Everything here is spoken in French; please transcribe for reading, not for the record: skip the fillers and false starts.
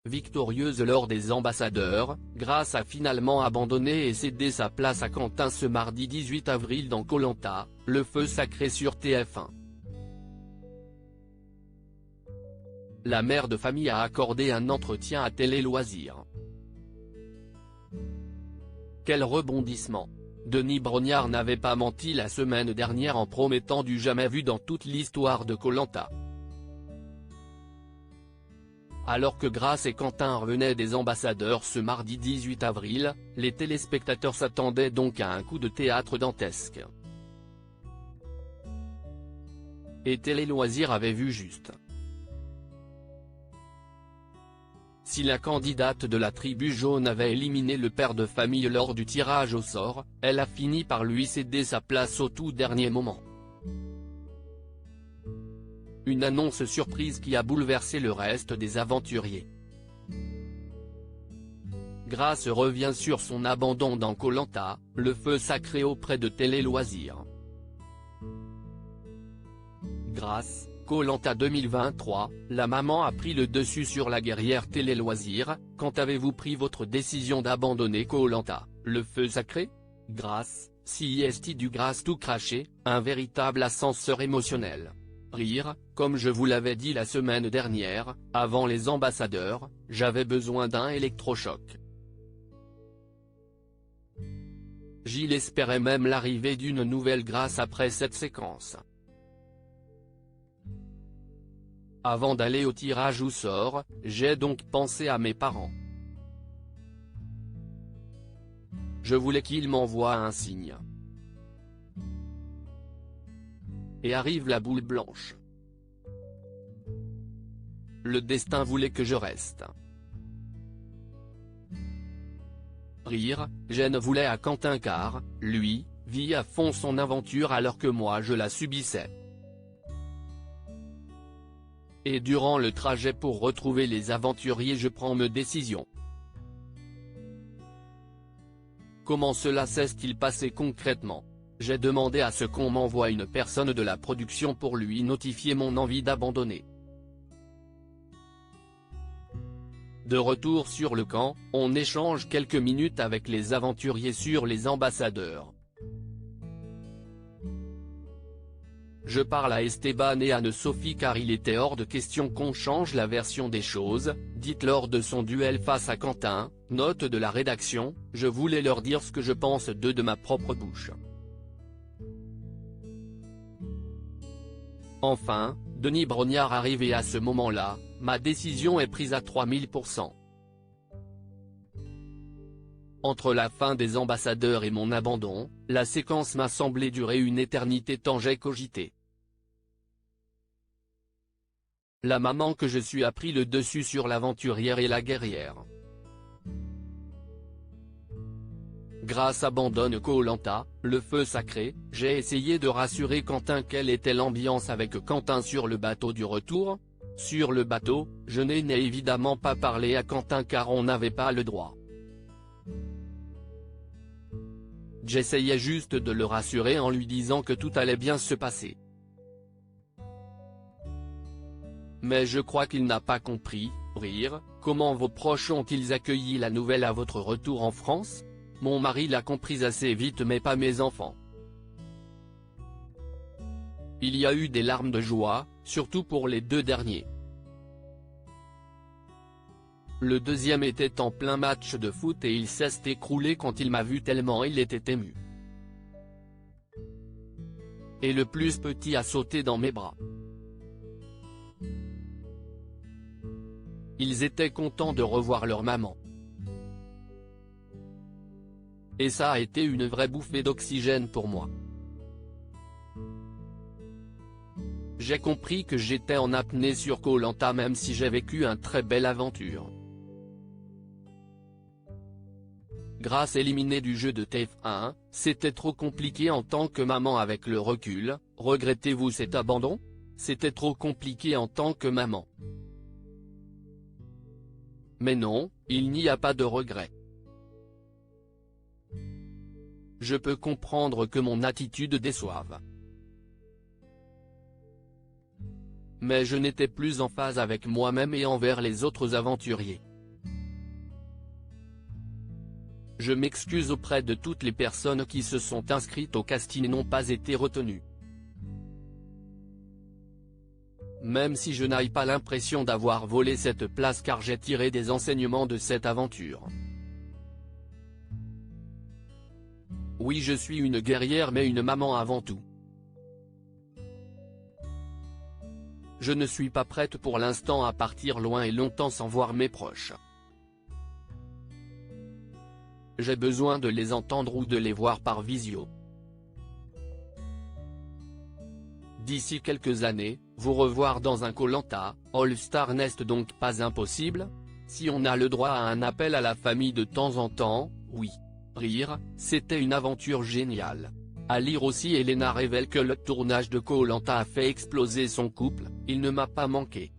Victorieuse lors des ambassadeurs, Grace a finalement abandonné et cédé sa place à Quentin ce mardi 18 avril dans Koh Lanta, le feu sacré sur TF1. La mère de famille a accordé un entretien à Télé Loisirs. Quel rebondissement! Denis Brognard n'avait pas menti la semaine dernière en promettant du jamais vu dans toute l'histoire de Koh Lanta. Alors que Grace et Quentin revenaient des ambassadeurs ce mardi 18 avril, les téléspectateurs s'attendaient donc à un coup de théâtre dantesque. Et Télé Loisirs avait vu juste. Si la candidate de la tribu jaune avait éliminé le père de famille lors du tirage au sort, elle a fini par lui céder sa place au tout dernier moment. Une annonce surprise qui a bouleversé le reste des aventuriers. Grace revient sur son abandon dans Koh Lanta, le feu sacré auprès de Télé Loisirs. Grace, Koh Lanta 2023, la maman a pris le dessus sur la guerrière Télé Loisirs. Quand avez-vous pris votre décision d'abandonner Koh Lanta, le feu sacré? Grace, CIST du Grace tout craché, un véritable ascenseur émotionnel. Rire, comme je vous l'avais dit la semaine dernière, avant les ambassadeurs, j'avais besoin d'un électrochoc. Gilles espérait même l'arrivée d'une nouvelle Grace après cette séquence. Avant d'aller au tirage au sort, j'ai donc pensé à mes parents. Je voulais qu'ils m'envoient un signe. Et arrive la boule blanche. Le destin voulait que je reste. Rire, Jeanne voulait à Quentin car, lui, vit à fond son aventure alors que moi je la subissais. Et durant le trajet pour retrouver les aventuriers je prends mes décisions. Comment cela s'est-il passé concrètement? J'ai demandé à ce qu'on m'envoie une personne de la production pour lui notifier mon envie d'abandonner. De retour sur le camp, on échange quelques minutes avec les aventuriers sur les ambassadeurs. Je parle à Esteban et Anne-Sophie car il était hors de question qu'on change la version des choses, dite lors de son duel face à Quentin. Note de la rédaction, je voulais leur dire ce que je pense d'eux de ma propre bouche. Enfin, Denis Brognard arrivé à ce moment-là, ma décision est prise à 3000%. Entre la fin des ambassadeurs et mon abandon, la séquence m'a semblé durer une éternité tant j'ai cogité. La maman que je suis a pris le dessus sur l'aventurière et la guerrière. Grace abandonne Koh Lanta, le feu sacré. J'ai essayé de rassurer Quentin quelle était l'ambiance avec Quentin sur le bateau du retour. Sur le bateau, je n'ai évidemment pas parlé à Quentin car on n'avait pas le droit. J'essayais juste de le rassurer en lui disant que tout allait bien se passer. Mais je crois qu'il n'a pas compris. Rire, comment vos proches ont-ils accueilli la nouvelle à votre retour en France? Mon mari l'a comprise assez vite mais pas mes enfants. Il y a eu des larmes de joie, surtout pour les deux derniers. Le deuxième était en plein match de foot et il s'est écroulé quand il m'a vu tellement il était ému. Et le plus petit a sauté dans mes bras. Ils étaient contents de revoir leur maman. Et ça a été une vraie bouffée d'oxygène pour moi. J'ai compris que j'étais en apnée sur Koh Lanta même si j'ai vécu une très belle aventure. Grace éliminée du jeu de TF1, c'était trop compliqué en tant que maman avec le recul. Regrettez-vous cet abandon? C'était trop compliqué en tant que maman. Mais non, il n'y a pas de regret. Je peux comprendre que mon attitude déçoive. Mais je n'étais plus en phase avec moi-même et envers les autres aventuriers. Je m'excuse auprès de toutes les personnes qui se sont inscrites au casting et n'ont pas été retenues. Même si je n'ai pas l'impression d'avoir volé cette place car j'ai tiré des enseignements de cette aventure. Oui, je suis une guerrière mais une maman avant tout. Je ne suis pas prête pour l'instant à partir loin et longtemps sans voir mes proches. J'ai besoin de les entendre ou de les voir par visio. D'ici quelques années, vous revoir dans un Koh-Lanta, All-Star n'est donc pas impossible? Si on a le droit à un appel à la famille de temps en temps, oui. Rire, c'était une aventure géniale. À lire aussi, Elena révèle que le tournage de Koh-Lanta a fait exploser son couple, il ne m'a pas manqué.